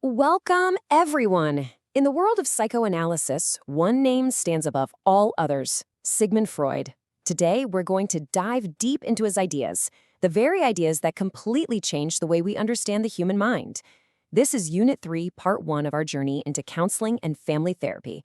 Welcome, everyone. In the world of psychoanalysis, one name stands above all others: Sigmund Freud. Today, we're going to dive deep into his ideas, the very ideas that completely changed the way we understand the human mind. This is Unit 3, Part 1 of our journey into counseling and family therapy.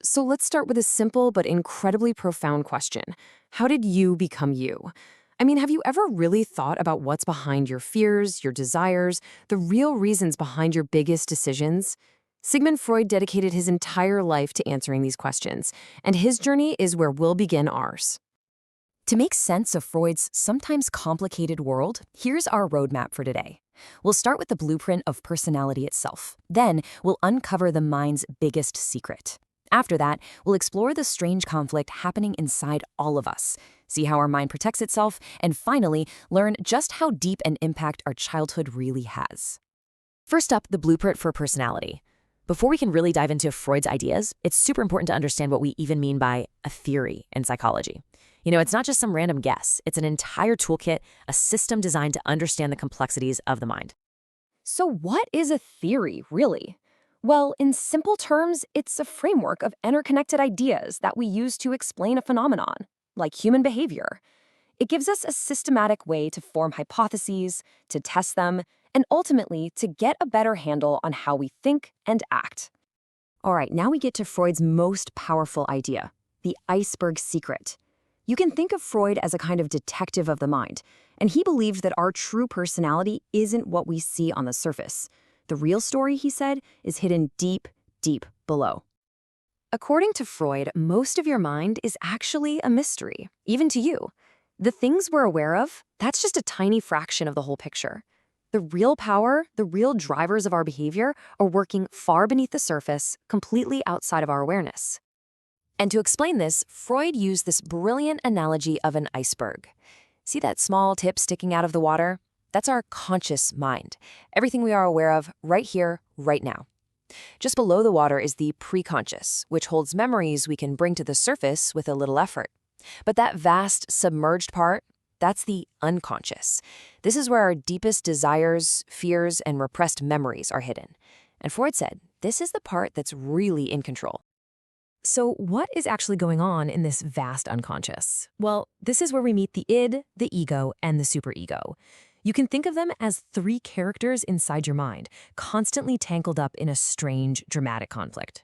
So let's start with a simple but incredibly profound question. How did you become you? I mean, have you ever really thought about what's behind your fears, your desires, the real reasons behind your biggest decisions? Sigmund Freud dedicated his entire life to answering these questions, and his journey is where we'll begin ours. To make sense of Freud's sometimes complicated world, here's our roadmap for today. We'll start with the blueprint of personality itself. Then, we'll uncover the mind's biggest secret. After that, we'll explore the strange conflict happening inside all of us, see how our mind protects itself, and finally, learn just how deep an impact our childhood really has. First up, the blueprint for personality. Before we can really dive into Freud's ideas, it's super important to understand what we even mean by a theory in psychology. It's not just some random guess. It's an entire toolkit, a system designed to understand the complexities of the mind. So what is a theory, really? Well, in simple terms, it's a framework of interconnected ideas that we use to explain a phenomenon, like human behavior. It gives us a systematic way to form hypotheses, to test them, and ultimately to get a better handle on how we think and act. All right, now we get to Freud's most powerful idea, the iceberg secret. You can think of Freud as a kind of detective of the mind, and he believed that our true personality isn't what we see on the surface. The real story, he said, is hidden deep, deep below. According to Freud, most of your mind is actually a mystery, even to you. The things we're aware of, that's just a tiny fraction of the whole picture. The real power, the real drivers of our behavior are working far beneath the surface, completely outside of our awareness. And to explain this, Freud used this brilliant analogy of an iceberg. See that small tip sticking out of the water? That's our conscious mind, everything we are aware of right here, right now. Just below the water is the preconscious, which holds memories we can bring to the surface with a little effort. But that vast, submerged part, that's the unconscious. This is where our deepest desires, fears, and repressed memories are hidden. And Freud said, this is the part that's really in control. So what is actually going on in this vast unconscious? Well, this is where we meet the id, the ego, and the superego. You can think of them as three characters inside your mind, constantly tangled up in a strange, dramatic conflict.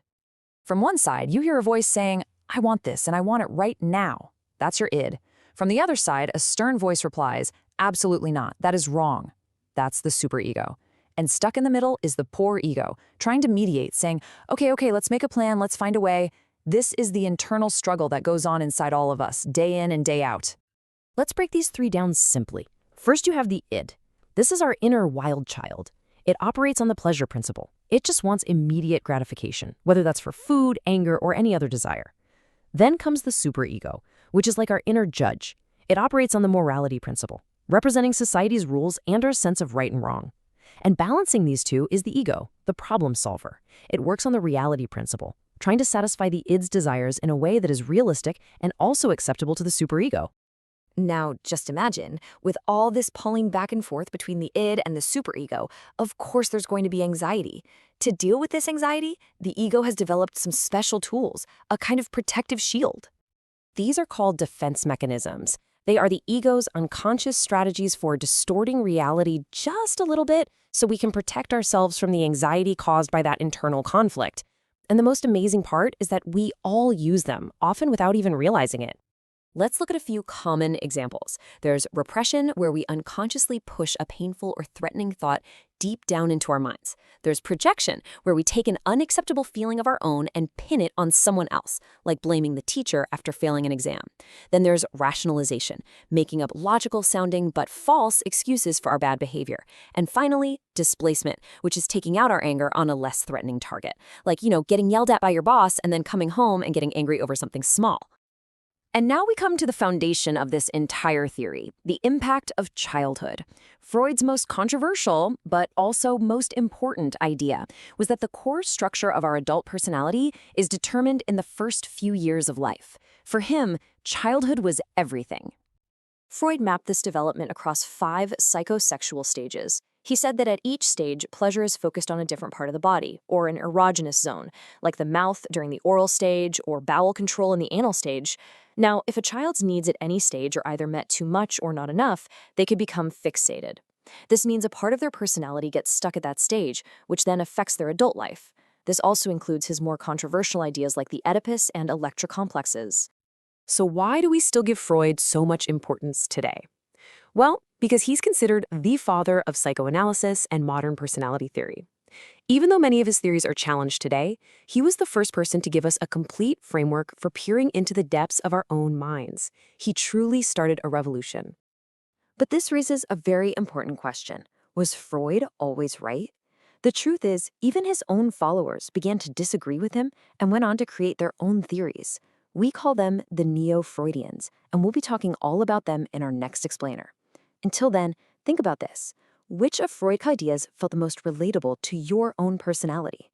From one side, you hear a voice saying, I want this and I want it right now. That's your id. From the other side, a stern voice replies, absolutely not, that is wrong. That's the superego. And stuck in the middle is the poor ego, trying to mediate, saying, okay, let's make a plan, let's find a way. This is the internal struggle that goes on inside all of us, day in and day out. Let's break these three down simply. First, you have the id. This is our inner wild child. It operates on the pleasure principle. It just wants immediate gratification, whether that's for food, anger, or any other desire. Then comes the superego, which is like our inner judge. It operates on the morality principle, representing society's rules and our sense of right and wrong. And balancing these two is the ego, the problem solver. It works on the reality principle, trying to satisfy the id's desires in a way that is realistic and also acceptable to the superego. Now, just imagine, with all this pulling back and forth between the id and the superego, of course there's going to be anxiety. To deal with this anxiety, the ego has developed some special tools, a kind of protective shield. These are called defense mechanisms. They are the ego's unconscious strategies for distorting reality just a little bit so we can protect ourselves from the anxiety caused by that internal conflict. And the most amazing part is that we all use them, often without even realizing it. Let's look at a few common examples. There's repression, where we unconsciously push a painful or threatening thought deep down into our minds. There's projection, where we take an unacceptable feeling of our own and pin it on someone else, like blaming the teacher after failing an exam. Then there's rationalization, making up logical-sounding but false excuses for our bad behavior. And finally, displacement, which is taking out our anger on a less threatening target, like, getting yelled at by your boss and then coming home and getting angry over something small. And now we come to the foundation of this entire theory, the impact of childhood. Freud's most controversial, but also most important idea was that the core structure of our adult personality is determined in the first few years of life. For him, childhood was everything. Freud mapped this development across 5 psychosexual stages. He said that at each stage, pleasure is focused on a different part of the body, or an erogenous zone, like the mouth during the oral stage or bowel control in the anal stage. Now, if a child's needs at any stage are either met too much or not enough, they could become fixated. This means a part of their personality gets stuck at that stage, which then affects their adult life. This also includes his more controversial ideas like the Oedipus and Electra complexes. So why do we still give Freud so much importance today? Well, because he's considered the father of psychoanalysis and modern personality theory. Even though many of his theories are challenged today, he was the first person to give us a complete framework for peering into the depths of our own minds. He truly started a revolution. But this raises a very important question. Was Freud always right? The truth is, even his own followers began to disagree with him and went on to create their own theories. We call them the Neo-Freudians, and we'll be talking all about them in our next explainer. Until then, think about this. Which of Freud's ideas felt the most relatable to your own personality?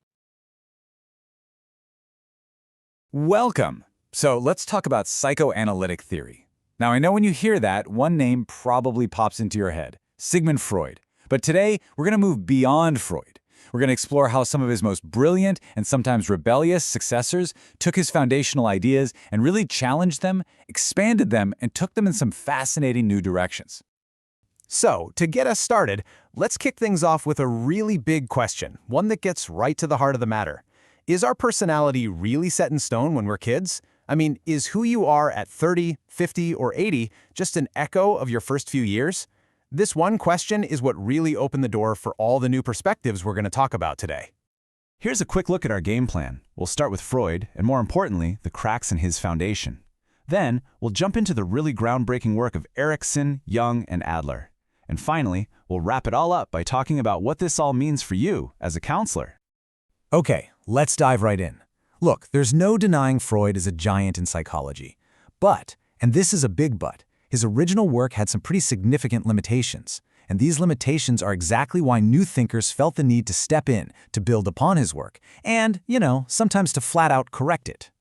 Welcome! So let's talk about psychoanalytic theory. Now I know when you hear that, one name probably pops into your head, Sigmund Freud. But today, we're going to move beyond Freud. We're going to explore how some of his most brilliant and sometimes rebellious successors took his foundational ideas and really challenged them, expanded them, and took them in some fascinating new directions. So, to get us started, let's kick things off with a really big question, one that gets right to the heart of the matter. Is our personality really set in stone when we're kids? I mean, is who you are at 30, 50, or 80 just an echo of your first few years? This one question is what really opened the door for all the new perspectives we're going to talk about today. Here's a quick look at our game plan. We'll start with Freud, and more importantly, the cracks in his foundation. Then, we'll jump into the really groundbreaking work of Erikson, Jung, and Adler. And finally, we'll wrap it all up by talking about what this all means for you as a counselor. Okay, let's dive right in. Look, there's no denying Freud is a giant in psychology. But, and this is a big but, his original work had some pretty significant limitations. And these limitations are exactly why new thinkers felt the need to step in, to build upon his work, and, sometimes to flat out correct it.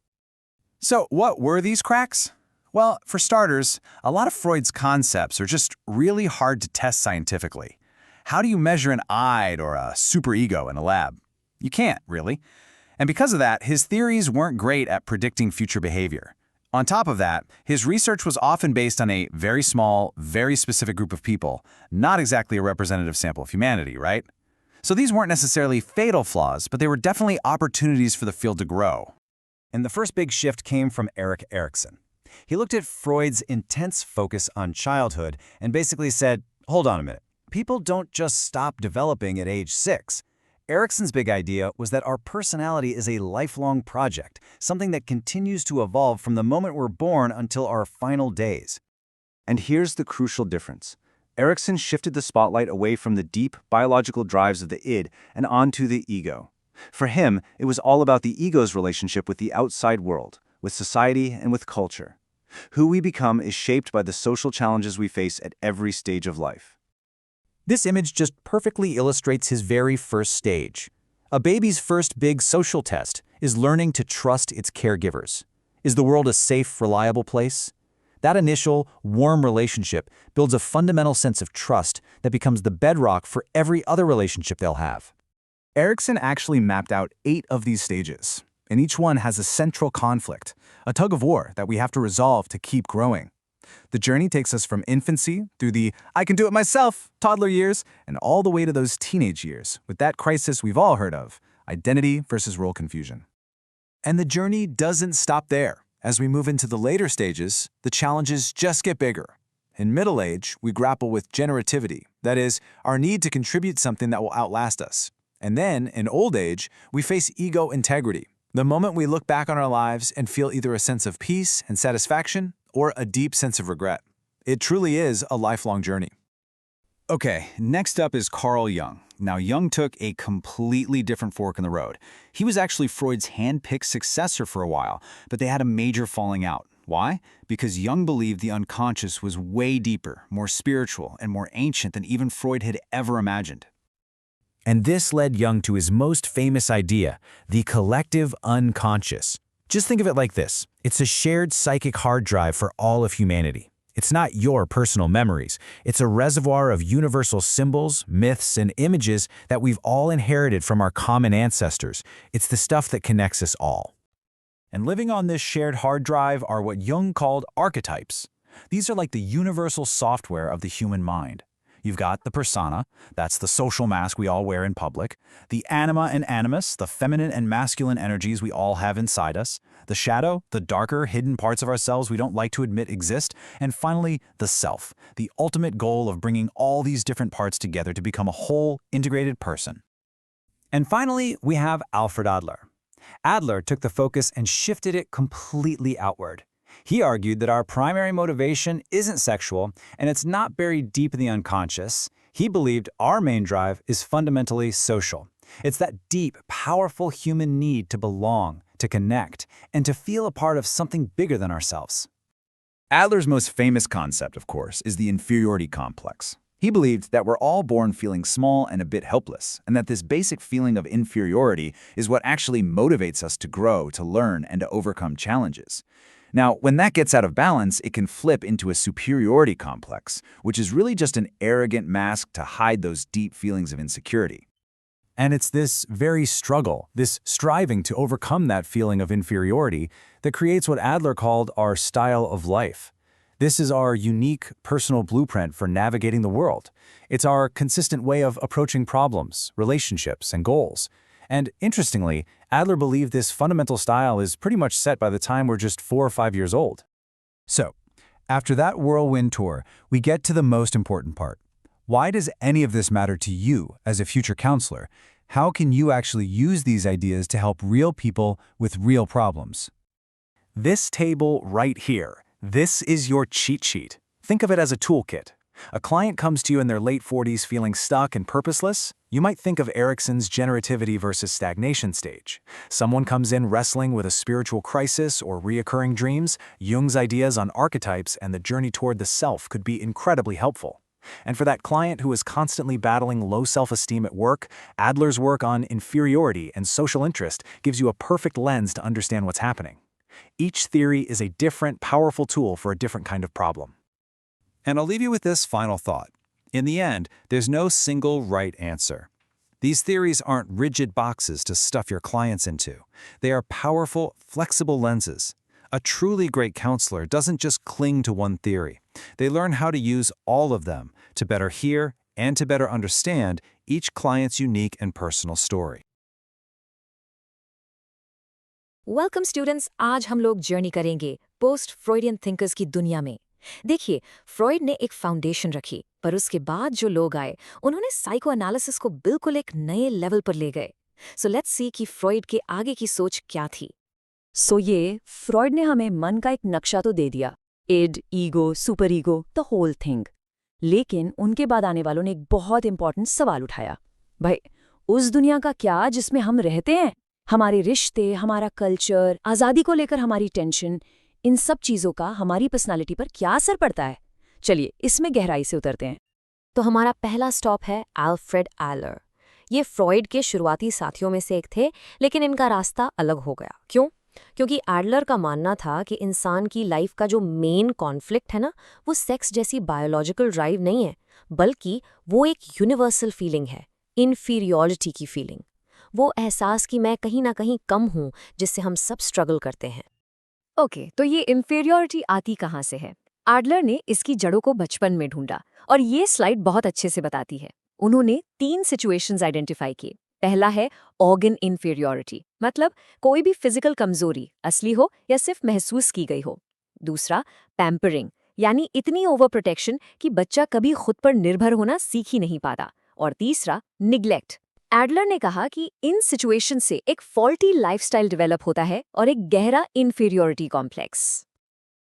So what were these cracks? Well, for starters, a lot of Freud's concepts are just really hard to test scientifically. How do you measure an id or a superego in a lab? You can't, really. And because of that, his theories weren't great at predicting future behavior. On top of that, his research was often based on a very small, very specific group of people, not exactly a representative sample of humanity, right? So these weren't necessarily fatal flaws, but they were definitely opportunities for the field to grow. And the first big shift came from Erik Erikson. He looked at Freud's intense focus on childhood and basically said, hold on a minute, people don't just stop developing at age 6. Erikson's big idea was that our personality is a lifelong project, something that continues to evolve from the moment we're born until our final days. And here's the crucial difference. Erikson shifted the spotlight away from the deep biological drives of the id and onto the ego. For him, it was all about the ego's relationship with the outside world, with society, and with culture. Who we become is shaped by the social challenges we face at every stage of life. This image just perfectly illustrates his very first stage. A baby's first big social test is learning to trust its caregivers. Is the world a safe, reliable place? That initial, warm relationship builds a fundamental sense of trust that becomes the bedrock for every other relationship they'll have. Erikson actually mapped out 8 of these stages, and each one has a central conflict, a tug-of-war that we have to resolve to keep growing. The journey takes us from infancy through the I can do it myself toddler years and all the way to those teenage years with that crisis we've all heard of, identity versus role confusion. And the journey doesn't stop there. As we move into the later stages, the challenges just get bigger. In middle age, we grapple with generativity, that is, our need to contribute something that will outlast us. And then, in old age, we face ego integrity, the moment we look back on our lives and feel either a sense of peace and satisfaction or a deep sense of regret. It truly is a lifelong journey. Okay, next up is Carl Jung. Now, Jung took a completely different fork in the road. He was actually Freud's hand-picked successor for a while, but they had a major falling out. Why? Because Jung believed the unconscious was way deeper, more spiritual, and more ancient than even Freud had ever imagined. And this led Jung to his most famous idea, the collective unconscious. Just think of it like this. It's a shared psychic hard drive for all of humanity. It's not your personal memories. It's a reservoir of universal symbols, myths, and images that we've all inherited from our common ancestors. It's the stuff that connects us all. And living on this shared hard drive are what Jung called archetypes. These are like the universal software of the human mind. You've got the persona, that's the social mask we all wear in public, the anima and animus, the feminine and masculine energies we all have inside us, the shadow, the darker, hidden parts of ourselves we don't like to admit exist, and finally, the self, the ultimate goal of bringing all these different parts together to become a whole, integrated person. And finally, we have Alfred Adler. Adler took the focus and shifted it completely outward. He argued that our primary motivation isn't sexual, and it's not buried deep in the unconscious. He believed our main drive is fundamentally social. It's that deep, powerful human need to belong, to connect, and to feel a part of something bigger than ourselves. Adler's most famous concept, of course, is the inferiority complex. He believed that we're all born feeling small and a bit helpless, and that this basic feeling of inferiority is what actually motivates us to grow, to learn, and to overcome challenges. Now, when that gets out of balance, it can flip into a superiority complex, which is really just an arrogant mask to hide those deep feelings of insecurity. And it's this very struggle, this striving to overcome that feeling of inferiority, that creates what Adler called our style of life. This is our unique personal blueprint for navigating the world. It's our consistent way of approaching problems, relationships, and goals. And interestingly, Adler believed this fundamental style is pretty much set by the time we're just 4 or 5 years old. So, after that whirlwind tour, we get to the most important part. Why does any of this matter to you as a future counselor? How can you actually use these ideas to help real people with real problems? This table right here, this is your cheat sheet. Think of it as a toolkit. A client comes to you in their late 40s feeling stuck and purposeless. You might think of Erikson's generativity versus stagnation stage. Someone comes in wrestling with a spiritual crisis or reoccurring dreams. Jung's ideas on archetypes and the journey toward the self could be incredibly helpful. And for that client who is constantly battling low self-esteem at work, Adler's work on inferiority and social interest gives you a perfect lens to understand what's happening. Each theory is a different, powerful tool for a different kind of problem. And I'll leave you with this final thought. In the end, there's no single right answer. These theories aren't rigid boxes to stuff your clients into. They are powerful, flexible lenses. A truly great counselor doesn't just cling to one theory. They learn how to use all of them to better hear and to better understand each client's unique and personal story. Welcome students, आज हम लोग journey करेंगे post Freudian thinkers की दुनिया में। देखिए, Freud ने एक फाउंडेशन रखी, पर उसके बाद जो लोग आए उन्होंने साइको एनालिसिस को बिल्कुल एक नए लेवल पर ले गए। सो लेट्स सी कि फ्रॉइड के आगे की सोच क्या थी। ये फ्रॉइड ने हमें मन का एक नक्शा तो दे दिया, id, ego, super ego, the whole thing. लेकिन उनके बाद आने वालों ने एक बहुत इंपॉर्टेंट सवाल उठाया, भाई उस दुनिया का क्या जिसमें हम रहते हैं? हमारे रिश्ते, हमारा कल्चर, आज़ादी को लेकर हमारी टेंशन, इन सब चीज़ों का हमारी पर्सनालिटी पर क्या असर पड़ता है? चलिए इसमें गहराई से उतरते हैं। तो हमारा पहला स्टॉप है एल्फ्रेड एडलर। ये फ्रॉइड के शुरुआती साथियों में से एक थे, लेकिन इनका रास्ता अलग हो गया। क्यों? क्योंकि एडलर का मानना था कि इंसान की लाइफ का जो मेन कॉन्फ्लिक्ट है ना, वो सेक्स जैसी बायोलॉजिकल ड्राइव नहीं है, बल्कि वो एक यूनिवर्सल फीलिंग है, इन्फीरियॉरिटी की फीलिंग। वो एहसास कि मैं कहीं ना कहीं कम हूँ, जिससे हम सब स्ट्रगल करते हैं। ओके, तो ये इंफीरियॉरिटी आती कहाँ से है? एडलर ने इसकी जड़ों को बचपन में ढूंढा और ये स्लाइड बहुत अच्छे से बताती है। उन्होंने 3 सिचुएशंस आइडेंटिफाई किए। पहला है ऑर्गन इंफीरियॉरिटी, मतलब कोई भी फिजिकल कमजोरी असली हो या सिर्फ महसूस की गई हो। दूसरा पैम्परिंग, यानी इतनी ओवर प्रोटेक्शन कि बच्चा कभी खुद पर निर्भर होना सीख ही नहीं पाता। और तीसरा निग्लेक्ट। एडलर ने कहा कि इन सिचुएशन से एक फॉल्टी लाइफस्टाइल डेवलप होता है और एक गहरा इंफीरियॉरिटी कॉम्प्लेक्स।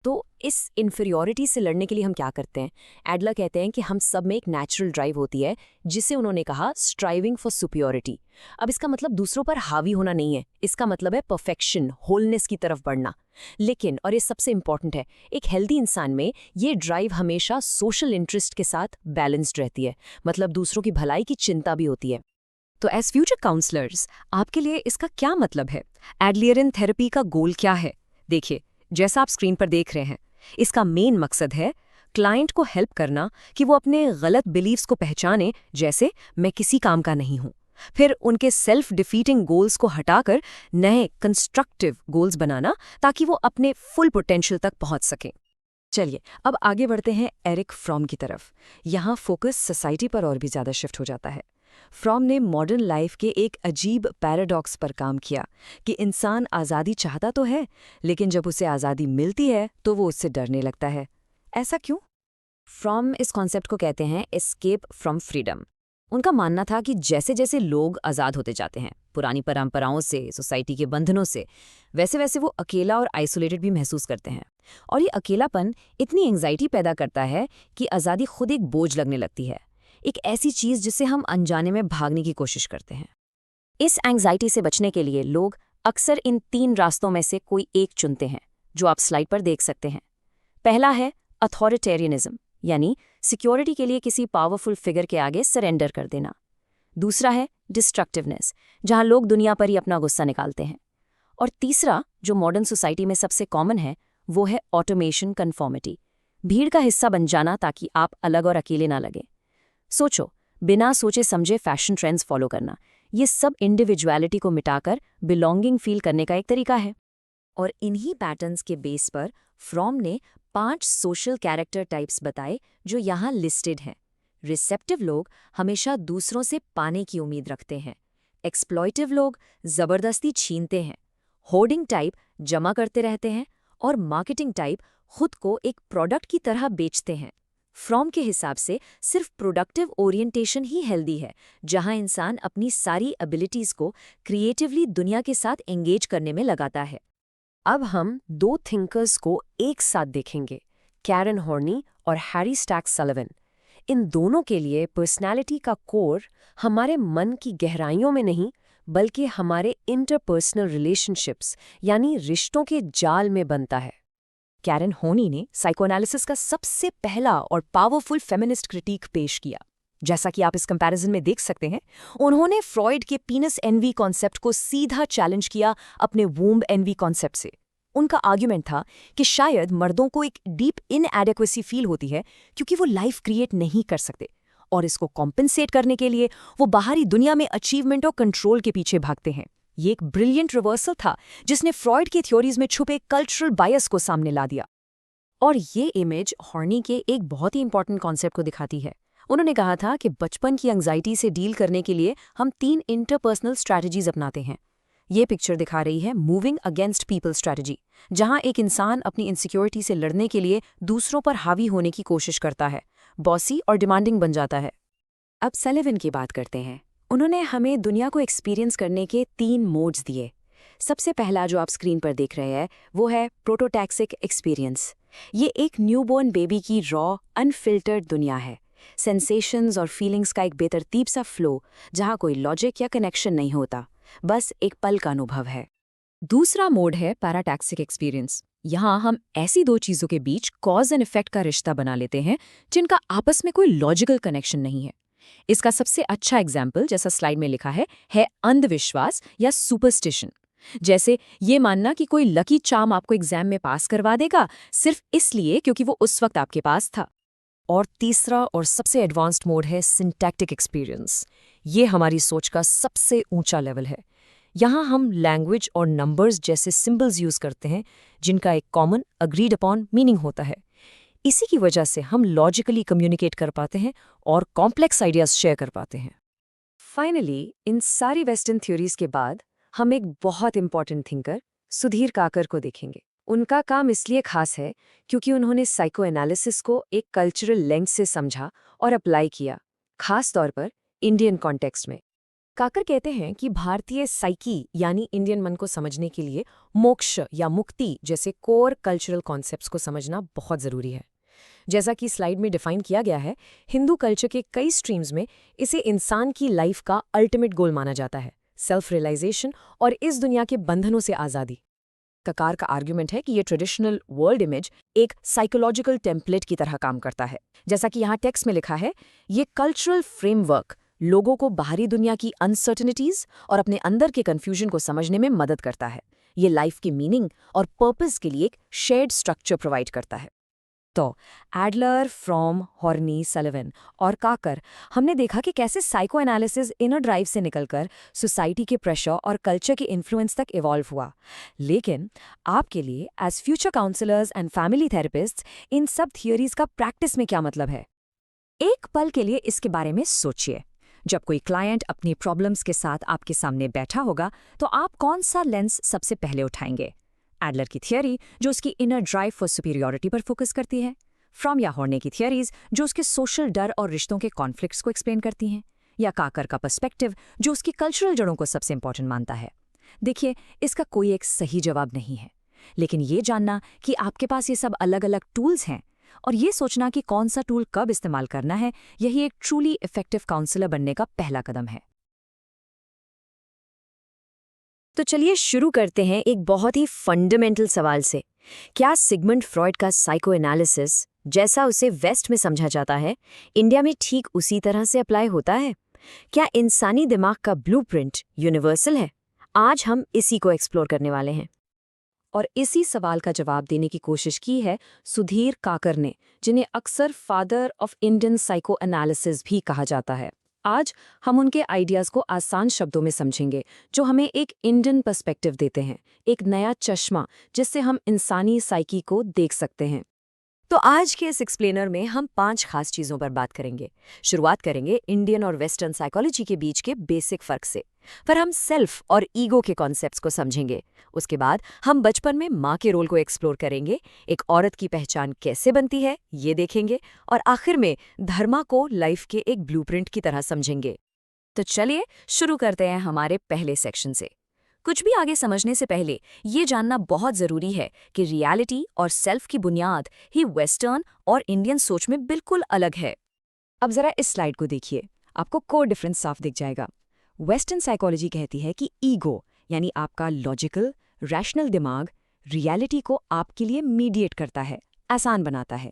तो इस इंफीरियॉरिटी से लड़ने के लिए हम क्या करते हैं? एडलर कहते हैं कि हम सब में एक नेचुरल ड्राइव होती है, जिसे उन्होंने कहा स्ट्राइविंग फॉर सुपीरियरिटी। अब इसका मतलब दूसरों पर हावी होना नहीं है, इसका मतलब है परफेक्शन, होलनेस की तरफ बढ़ना। लेकिन, और ये सबसे इंपॉर्टेंट है, एक हेल्दी इंसान में ये ड्राइव हमेशा सोशल इंटरेस्ट के साथ बैलेंस्ड रहती है, मतलब दूसरों की भलाई की चिंता भी होती है। तो एज फ्यूचर काउंसलर्स, आपके लिए इसका क्या मतलब है? एडलरियन थेरेपी का गोल क्या है? देखिए, जैसा आप स्क्रीन पर देख रहे हैं, इसका मेन मकसद है क्लाइंट को हेल्प करना कि वो अपने गलत बिलीव्स को पहचाने, जैसे मैं किसी काम का नहीं हूं। फिर उनके सेल्फ डिफीटिंग गोल्स को हटाकर नए कंस्ट्रक्टिव गोल्स बनाना ताकि वो अपने फुल पोटेंशियल तक पहुंच सकें। चलिए अब आगे बढ़ते हैं एरिक फ्रॉम की तरफ। यहाँ फोकस सोसाइटी पर और भी ज़्यादा शिफ्ट हो जाता है। फ्रॉम ने मॉडर्न लाइफ के एक अजीब पैराडॉक्स पर काम किया कि इंसान आज़ादी चाहता तो है, लेकिन जब उसे आज़ादी मिलती है तो वो उससे डरने लगता है। ऐसा क्यों? फ्रॉम इस कॉन्सेप्ट को कहते हैं एस्केप फ्रॉम फ्रीडम। उनका मानना था कि जैसे जैसे लोग आज़ाद होते जाते हैं पुरानी परंपराओं से, सोसाइटी के बंधनों से, वैसे वैसे वो अकेला और आइसोलेटेड भी महसूस करते हैं। और ये अकेलापन इतनी एंग्जाइटी पैदा करता है कि आज़ादी खुद एक बोझ लगने लगती है, एक ऐसी चीज़ जिससे हम अनजाने में भागने की कोशिश करते हैं। इस एंग्जाइटी से बचने के लिए लोग अक्सर इन 3 रास्तों में से कोई एक चुनते हैं, जो आप स्लाइड पर देख सकते हैं। पहला है अथॉरिटेरियनिज्म, यानी सिक्योरिटी के लिए किसी पावरफुल फिगर के आगे सरेंडर कर देना। दूसरा है डिस्ट्रक्टिवनेस, जहां लोग दुनिया पर ही अपना गुस्सा निकालते हैं। और तीसरा, जो मॉडर्न सोसाइटी में सबसे कॉमन है, वो है ऑटोमेशन कन्फॉर्मिटी, भीड़ का हिस्सा बन जाना ताकि आप अलग और अकेले ना लगे। सोचो, बिना सोचे समझे फैशन ट्रेंड्स फॉलो करना, ये सब इंडिविजुअलिटी को मिटाकर बिलोंगिंग फील करने का एक तरीका है। और इन्हीं पैटर्न्स के बेस पर फ्रॉम ने 5 सोशल कैरेक्टर टाइप्स बताए जो यहाँ लिस्टेड हैं। रिसेप्टिव लोग हमेशा दूसरों से पाने की उम्मीद रखते हैं। एक्सप्लॉइटिव लोग जबरदस्ती छीनते हैं। होर्डिंग टाइप जमा करते रहते हैं। और मार्केटिंग टाइप खुद को एक प्रोडक्ट की तरह बेचते हैं। फ्रॉम के हिसाब से सिर्फ प्रोडक्टिव ओरिएंटेशन ही हेल्दी है, जहां इंसान अपनी सारी एबिलिटीज को क्रिएटिवली दुनिया के साथ एंगेज करने में लगाता है। अब हम 2 थिंकर्स को एक साथ देखेंगे, कैरन हॉर्नी और हैरी स्टैक्स सलिवन। इन दोनों के लिए पर्सनैलिटी का कोर हमारे मन की गहराइयों में नहीं, बल्कि हमारे इंटरपर्सनल रिलेशनशिप्स यानी रिश्तों के जाल में बनता है। कैरन हॉर्नी ने साइकोएनालिसिस का सबसे पहला और पावरफुल फेमिनिस्ट क्रिटिक पेश किया। जैसा कि आप इस कंपैरिजन में देख सकते हैं, उन्होंने फ्रॉइड के पीनस एनवी कॉन्सेप्ट को सीधा चैलेंज किया अपने वूम्ब एनवी कॉन्सेप्ट से। उनका आर्ग्यूमेंट था कि शायद मर्दों को एक डीप इनएडेक्वेसी फील होती है क्योंकि वो लाइफ क्रिएट नहीं कर सकते, और इसको कॉम्पेंसेट करने के लिए वो बाहरी दुनिया में अचीवमेंट और कंट्रोल के पीछे भागते हैं। ये एक ब्रिलियंट रिवर्सल था जिसने फ्रॉइड की थ्योरीज में छुपे कल्चरल बायस को सामने ला दिया। और ये इमेज हॉर्नी के एक बहुत ही इंपॉर्टेंट कॉन्सेप्ट को दिखाती है। उन्होंने कहा था कि बचपन की एंग्जाइटी से डील करने के लिए हम 3 इंटरपर्सनल स्ट्रैटेजीज अपनाते हैं। ये पिक्चर दिखा रही है मूविंग अगेंस्ट पीपल स्ट्रैटेजी, जहां एक इंसान अपनी इनसिक्योरिटी से लड़ने के लिए दूसरों पर हावी होने की कोशिश करता है, बॉसी और डिमांडिंग बन जाता है। अब सलिवन की बात करते हैं। उन्होंने हमें दुनिया को एक्सपीरियंस करने के 3 मोड्स दिए। सबसे पहला जो आप स्क्रीन पर देख रहे हैं वो है प्रोटोटैक्सिक एक्सपीरियंस। ये एक न्यूबॉर्न बेबी की रॉ अनफिल्टर्ड दुनिया है, सेंसेशंस और फीलिंग्स का एक बेतरतीब सा फ्लो जहाँ कोई लॉजिक या कनेक्शन नहीं होता, बस एक पल का अनुभव है। दूसरा मोड है पैराटैक्सिक एक्सपीरियंस। यहाँ हम ऐसी 2 चीज़ों के बीच कॉज एंड इफेक्ट का रिश्ता बना लेते हैं जिनका आपस में कोई लॉजिकल कनेक्शन नहीं है। इसका सबसे अच्छा एग्जाम्पल, जैसा स्लाइड में लिखा है अंधविश्वास या सुपरस्टिशन। जैसे ये मानना कि कोई लकी चार्म आपको एग्जाम में पास करवा देगा सिर्फ इसलिए क्योंकि वो उस वक्त आपके पास था। और तीसरा और सबसे एडवांस्ड मोड है सिंटैक्टिक एक्सपीरियंस। ये हमारी सोच का सबसे ऊंचा लेवल है। यहाँ हम लैंग्वेज और नंबर्स जैसे सिंबल्स यूज करते हैं जिनका एक कॉमन अग्रीड अपॉन मीनिंग होता है। इसी की वजह से हम लॉजिकली कम्युनिकेट कर पाते हैं और कॉम्प्लेक्स आइडियाज शेयर कर पाते हैं। फाइनली, इन सारी वेस्टर्न थ्योरीज के बाद हम एक बहुत इंपॉर्टेंट थिंकर सुधीर काकर को देखेंगे। उनका काम इसलिए खास है क्योंकि उन्होंने साइको एनालिसिस को एक कल्चरल लेंस से समझा और अप्लाई किया, खास तौर पर इंडियन कॉन्टेक्स्ट में। काकर कहते हैं कि भारतीय साइकी यानी इंडियन मन को समझने के लिए मोक्ष या मुक्ति जैसे कोर कल्चरल कॉन्सेप्ट्स को समझना बहुत ज़रूरी है। जैसा कि स्लाइड में डिफाइन किया गया है, हिंदू कल्चर के कई स्ट्रीम्स में इसे इंसान की लाइफ का अल्टीमेट गोल माना जाता है, सेल्फ रियलाइजेशन और इस दुनिया के बंधनों से आज़ादी। काकर का आर्ग्यूमेंट है कि ये ट्रेडिशनल वर्ल्ड इमेज एक साइकोलॉजिकल टेम्पलेट की तरह काम करता है। जैसा कि यहाँ टेक्स्ट में लिखा है, ये कल्चरल फ्रेमवर्क लोगों को बाहरी दुनिया की अनसर्टेनिटीज और अपने अंदर के कन्फ्यूजन को समझने में मदद करता है। ये लाइफ की मीनिंग और पर्पस के लिए एक शेयर्ड स्ट्रक्चर प्रोवाइड करता है। तो एडलर, फ्रॉम, हॉर्नी, सलिवन और काकर हमने देखा कि कैसे साइको एनालिसिस इनर ड्राइव से निकलकर सोसाइटी के प्रेशर और कल्चर के इन्फ्लुएंस तक इवॉल्व हुआ। लेकिन आपके लिए as future counsellors and family therapists इन सब थियोरीज का प्रैक्टिस में क्या मतलब है? एक पल के लिए इसके बारे में सोचिए। जब कोई क्लाइंट अपनी प्रॉब्लम्स के साथ आपके सामने बैठा होगा तो आप कौन सा लेंस सबसे पहले उठाएंगे? एडलर की थियोरी जो उसकी इनर ड्राइव फॉर सुपीरियॉरिटी पर फोकस करती है, फ्रॉम या हॉर्ने की थियोरीज जो उसके सोशल डर और रिश्तों के कॉन्फ्लिक्ट्स को एक्सप्लेन करती हैं, या काकर का पर्सपेक्टिव जो उसकी कल्चरल जड़ों को सबसे इंपॉर्टेंट मानता है। देखिए, इसका कोई एक सही जवाब नहीं है, लेकिन ये जानना कि आपके पास ये सब अलग अलग टूल्स हैं और ये सोचना कि कौन सा टूल कब इस्तेमाल करना है, यही एक ट्रूली इफेक्टिव काउंसलर बनने का पहला कदम है। तो चलिए शुरू करते हैं एक बहुत ही फंडामेंटल सवाल से। क्या सिगमंड फ्रॉइड का साइको एनालिसिस, जैसा उसे वेस्ट में समझा जाता है, इंडिया में ठीक उसी तरह से अप्लाई होता है? क्या इंसानी दिमाग का ब्लूप्रिंट यूनिवर्सल है? आज हम इसी को एक्सप्लोर करने वाले हैं। और इसी सवाल का जवाब देने की कोशिश की है सुधीर काकर ने, जिन्हें अक्सर father of Indian psycho analysis भी कहा जाता है। आज हम उनके आइडियाज़ को आसान शब्दों में समझेंगे, जो हमें एक इंडियन पर्सपेक्टिव देते हैं, एक नया चश्मा जिससे हम इंसानी साइकी को देख सकते हैं। तो आज के इस एक्सप्लेनर में हम 5 खास चीज़ों पर बात करेंगे। शुरुआत करेंगे इंडियन और वेस्टर्न साइकोलॉजी के बीच के बेसिक फ़र्क से। फिर हम सेल्फ और ईगो के कॉन्सेप्ट्स को समझेंगे। उसके बाद हम बचपन में माँ के रोल को एक्सप्लोर करेंगे, एक औरत की पहचान कैसे बनती है ये देखेंगे, और आखिर में धर्मा को लाइफ के एक ब्लूप्रिंट की तरह समझेंगे। तो चलिए शुरू करते हैं हमारे पहले सेक्शन से। कुछ भी आगे समझने से पहले ये जानना बहुत ज़रूरी है कि रियलिटी और सेल्फ की बुनियाद ही वेस्टर्न और इंडियन सोच में बिल्कुल अलग है। अब ज़रा इस स्लाइड को देखिए, आपको कोर डिफरेंस साफ दिख जाएगा। वेस्टर्न साइकोलॉजी कहती है कि ईगो यानी आपका लॉजिकल रैशनल दिमाग रियलिटी को आपके लिए मीडिएट करता है, आसान बनाता है।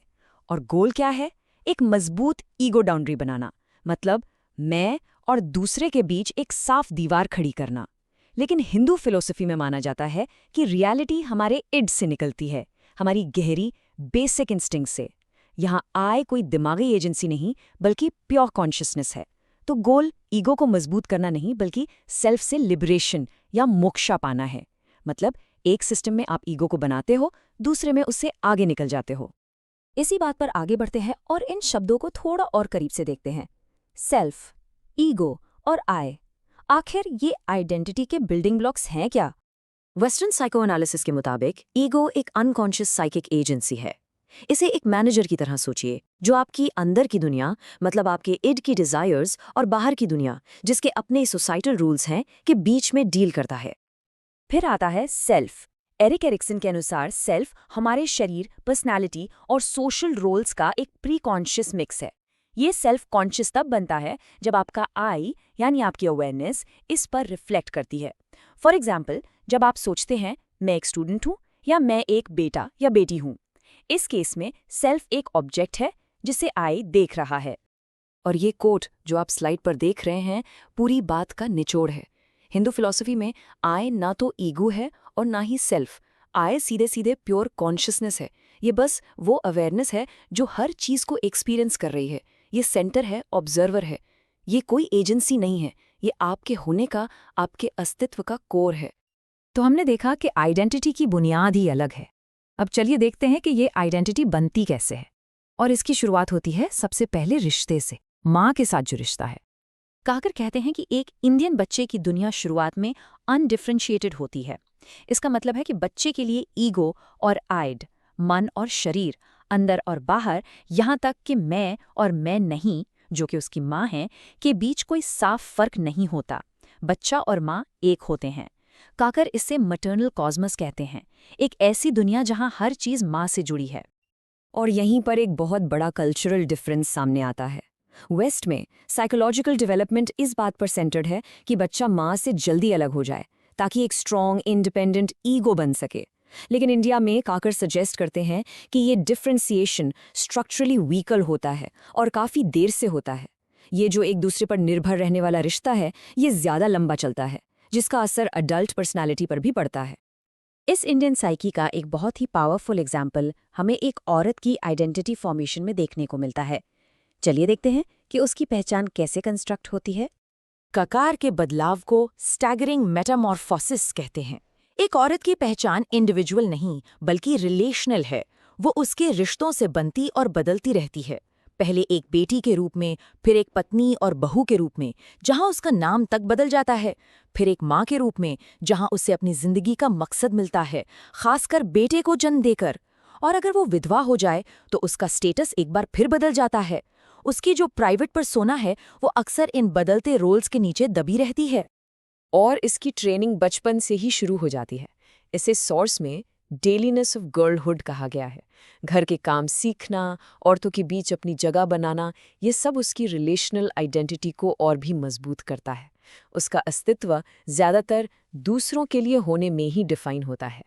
और गोल क्या है? एक मजबूत ईगो बाउंड्री बनाना, मतलब मैं और दूसरे के बीच एक साफ दीवार खड़ी करना। लेकिन हिंदू फिलॉसफी में माना जाता है कि रियलिटी हमारे इड से निकलती है, हमारी गहरी बेसिक इंस्टिंक्ट से। यहाँ आय कोई दिमागी एजेंसी नहीं बल्कि प्योर कॉन्शियसनेस है। तो गोल ईगो को मजबूत करना नहीं बल्कि सेल्फ से लिबरेशन या मोक्षा पाना है। मतलब एक सिस्टम में आप ईगो को बनाते हो, दूसरे में उससे आगे निकल जाते हो। इसी बात पर आगे बढ़ते हैं और इन शब्दों को थोड़ा और करीब से देखते हैं। सेल्फ, ईगो और आई, आखिर ये आइडेंटिटी के बिल्डिंग ब्लॉक्स हैं क्या? वेस्टर्न साइको एनालिसिस के मुताबिक ईगो एक अनकॉन्शियस साइकिक एजेंसी है। इसे एक मैनेजर की तरह सोचिए, जो आपकी अंदर की दुनिया, मतलब आपके इड की डिजायर्स, और बाहर की दुनिया, जिसके अपने सोसाइटल रूल्स हैं, के बीच में डील करता है। फिर आता है सेल्फ। एरिक एरिक्सन के अनुसार सेल्फ हमारे शरीर, पर्सनैलिटी और सोशल रोल्स का एक प्री कॉन्शियस मिक्स है। ये सेल्फ कॉन्शियस तब बनता है जब आपका आई यानी आपकी अवेयरनेस इस पर रिफ्लेक्ट करती है। फॉर एग्जाम्पल, जब आप सोचते हैं मैं एक स्टूडेंट हूँ या मैं एक बेटा या बेटी हूँ। इस केस में सेल्फ एक ऑब्जेक्ट है जिसे आई देख रहा है। और ये कोट जो आप स्लाइड पर देख रहे हैं पूरी बात का निचोड़ है। हिंदू फिलॉसफी में आई ना तो ईगो है और ना ही सेल्फ। आई सीधे सीधे प्योर कॉन्शियसनेस है। ये बस वो अवेयरनेस है जो हर चीज़ को एक्सपीरियंस कर रही है। ये सेंटर है, ऑब्जर्वर है। ये कोई एजेंसी नहीं है, ये आपके होने का, आपके अस्तित्व का कोर है। तो हमने देखा कि आइडेंटिटी की बुनियाद ही अलग है। अब चलिए देखते हैं कि ये आइडेंटिटी बनती कैसे है। और इसकी शुरुआत होती है सबसे पहले रिश्ते से, माँ के साथ जो रिश्ता है। काकर कहते हैं कि एक इंडियन बच्चे की दुनिया शुरुआत में अनडिफरेंशिएटेड होती है। इसका मतलब है कि बच्चे के लिए ईगो और आइड, मन और शरीर, अंदर और बाहर, यहाँ तक कि मैं और मैं नहीं, जो कि उसकी माँ है, के बीच कोई साफ फर्क नहीं होता। बच्चा और माँ एक होते हैं। काकर इसे मैटरनल कॉस्मस कहते हैं, एक ऐसी दुनिया जहाँ हर चीज़ माँ से जुड़ी है। और यहीं पर एक बहुत बड़ा कल्चरल डिफरेंस सामने आता है। वेस्ट में साइकोलॉजिकल डेवलपमेंट इस बात पर सेंटर्ड है कि बच्चा माँ से जल्दी अलग हो जाए ताकि एक स्ट्रॉन्ग इंडिपेंडेंट ईगो बन सके। लेकिन इंडिया में काकर सजेस्ट करते हैं कि ये डिफ्रेंसिएशन स्ट्रक्चरली वीकर होता है और काफ़ी देर से होता है। ये जो एक दूसरे पर निर्भर रहने वाला रिश्ता है, ये ज़्यादा लंबा चलता है, जिसका असर अडल्ट पर्सनालिटी पर भी पड़ता है। इस इंडियन साइकी का एक बहुत ही पावरफुल एग्जाम्पल हमें एक औरत की आइडेंटिटी फॉर्मेशन में देखने को मिलता है। चलिए देखते हैं कि उसकी पहचान कैसे कंस्ट्रक्ट होती है। ककार के बदलाव को स्टैगरिंग मेटामॉर्फोसिस कहते हैं। एक औरत की पहचान इंडिविजुअल नहीं बल्कि रिलेशनल है। वो उसके रिश्तों से बनती और बदलती रहती है। पहले एक बेटी के रूप में, फिर एक पत्नी और बहू के रूप में, जहां उसका नाम तक बदल जाता है, फिर एक माँ के रूप में, जहां उसे अपनी जिंदगी का मकसद मिलता है, खासकर बेटे को जन्म देकर। और अगर वो विधवा हो जाए तो उसका स्टेटस एक बार फिर बदल जाता है। उसकी जो प्राइवेट पर्सोना है वो अक्सर इन बदलते रोल्स के नीचे दबी रहती है। और इसकी ट्रेनिंग बचपन से ही शुरू हो जाती है। इसे सोर्स में डेलीनेस ऑफ गर्लहुड कहा गया है। घर के काम सीखना, औरतों के बीच अपनी जगह बनाना, ये सब उसकी रिलेशनल आइडेंटिटी को और भी मजबूत करता है। उसका अस्तित्व ज़्यादातर दूसरों के लिए होने में ही डिफाइन होता है।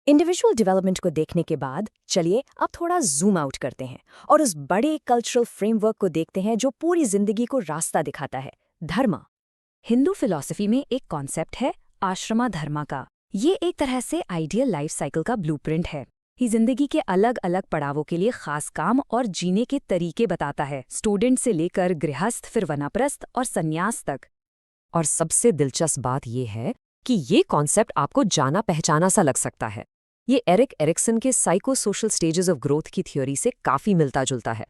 इंडिविजुअल डेवलपमेंट को देखने के बाद चलिए अब थोड़ा जूम आउट करते हैं और उस बड़े कल्चरल फ्रेमवर्क को देखते हैं जो पूरी जिंदगी को रास्ता दिखाता है, धर्म। हिंदू फिलॉसफी में एक कॉन्सेप्ट है आश्रमा धर्मा का। ये एक तरह से आइडियल लाइफ साइकिल का ब्लूप्रिंट है। ये जिंदगी के अलग अलग पड़ावों के लिए खास काम और जीने के तरीके बताता है, स्टूडेंट से लेकर गृहस्थ, फिर वनप्रस्थ और संन्यास तक। और सबसे दिलचस्प बात यह है कि ये कॉन्सेप्ट आपको जाना पहचाना सा लग सकता है। ये एरिक एरिक्सन के psycho social stages of growth की थ्योरी से काफी मिलता जुलता है।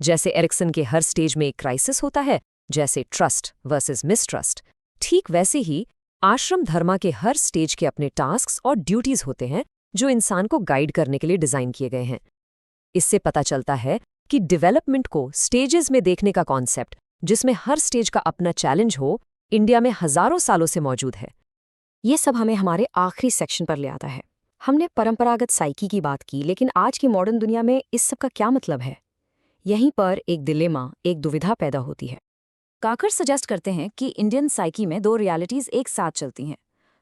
जैसे एरिक्सन के हर स्टेज में एक क्राइसिस होता है, जैसे ट्रस्ट वर्सेस मिसट्रस्ट, ठीक वैसे ही आश्रम धर्मा के हर स्टेज के अपने टास्क्स और ड्यूटीज होते हैं जो इंसान को गाइड करने के लिए डिजाइन किए गए हैं। इससे पता चलता है कि डेवलपमेंट को स्टेजेस में देखने का कॉन्सेप्ट, जिसमें हर स्टेज का अपना चैलेंज हो, इंडिया में हजारों सालों से मौजूद है। ये सब हमें हमारे आखिरी सेक्शन पर ले आता है। हमने परंपरागत साइकी की बात की, लेकिन आज की मॉडर्न दुनिया में इस सब का क्या मतलब है? यहीं पर एक डिलेमा, एक दुविधा पैदा होती है। काकर सजेस्ट करते हैं कि इंडियन साइकी में दो रियलिटीज एक साथ चलती हैं।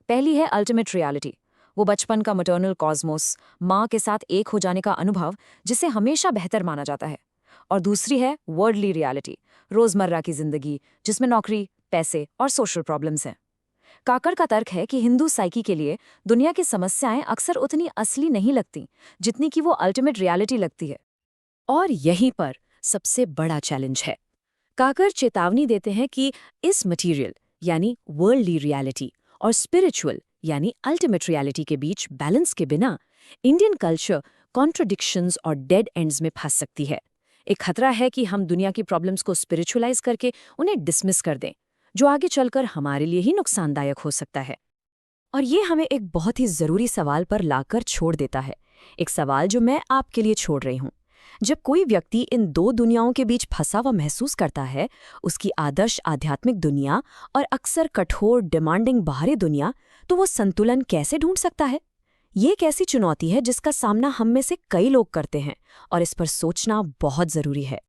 पहली है अल्टीमेट रियलिटी, वो बचपन का मटर्नल कॉस्मोस, माँ के साथ एक हो जाने का अनुभव जिसे हमेशा बेहतर माना जाता है। और दूसरी है वर्ल्डली रियलिटी, रोजमर्रा की जिंदगी जिसमें नौकरी, पैसे और सोशल प्रॉब्लम्स हैं। काकर का तर्क है कि हिंदू साइकी के लिए दुनिया की समस्याएं अक्सर उतनी असली नहीं लगती जितनी कि वो अल्टीमेट रियलिटी लगती है। और यहीं पर सबसे बड़ा चैलेंज है। काकर चेतावनी देते हैं कि इस मटीरियल यानी वर्ल्डली रियलिटी और स्पिरिचुअल यानी अल्टीमेट रियलिटी के बीच बैलेंस के बिना इंडियन कल्चर कॉन्ट्रडिक्शंस और डेड एंड्स में फंस सकती है। एक खतरा है कि हम दुनिया की प्रॉब्लम्स को स्पिरिचुअलाइज करके उन्हें डिसमिस कर दें, जो आगे चलकर हमारे लिए ही नुकसानदायक हो सकता है। और ये हमें एक बहुत ही ज़रूरी सवाल पर लाकर छोड़ देता है, एक सवाल जो मैं आपके लिए छोड़ रही हूँ। जब कोई व्यक्ति इन दो दुनियाओं के बीच फंसा हुआ महसूस करता है, उसकी आदर्श आध्यात्मिक दुनिया और अक्सर कठोर डिमांडिंग बाहरी दुनिया, तो वो संतुलन कैसे ढूंढ सकता है? ये एक ऐसी चुनौती है जिसका सामना हम में से कई लोग करते हैं और इस पर सोचना बहुत ज़रूरी है।